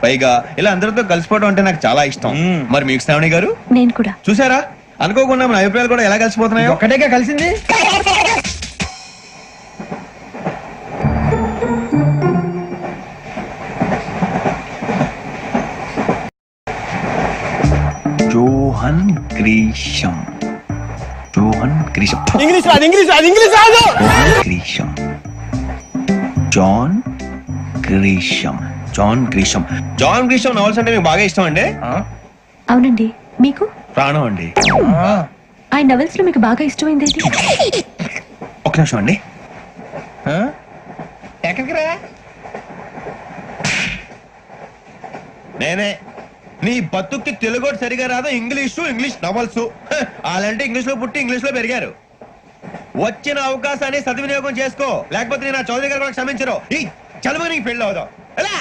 పైగా ఇలా అందరితో కలిసిపోవడం అంటే నాకు చాలా ఇష్టం. మరి మీకు శ్రావణి గారు? నేను కూడా. చూసారా, అనుకోకుండా మన అభిప్రాయాలు కూడా ఎలా కలిసిపోతున్నాయో. ఒక్కటేగా కలిసింది. John Grisham. John Grisham. English రాదు, ఇంగ్లీష్ రాదు, ఇంగ్లీష్ రాదు. John Grisham. John Grisham. John Grisham. John Grisham novels అంటే మీకు బాగా ఇష్టం అండి? అవునండి. మీకు? ప్రాణం అండి. ఆయన నవెల్స్ లో మీకు బాగా ఇష్టమైంది ఏంటి? ఒక నిమిషం అండి. ఎక్కడికి రా? నేనే. నీ బతుక్కి తెలుగు సరిగా రాదు, ఇంగ్లీష్ నవల్స్. అలాంటి ఇంగ్లీష్ లో పుట్టి ఇంగ్లీష్ లో పెరిగారు. వచ్చిన అవకాశాన్ని సద్వినియోగం చేసుకో, లేకపోతే నేను చౌదరి గారు కూడా క్షమించరు. ఈ చదువు నీకు పెళ్ళి అవుదాం. ఎలా?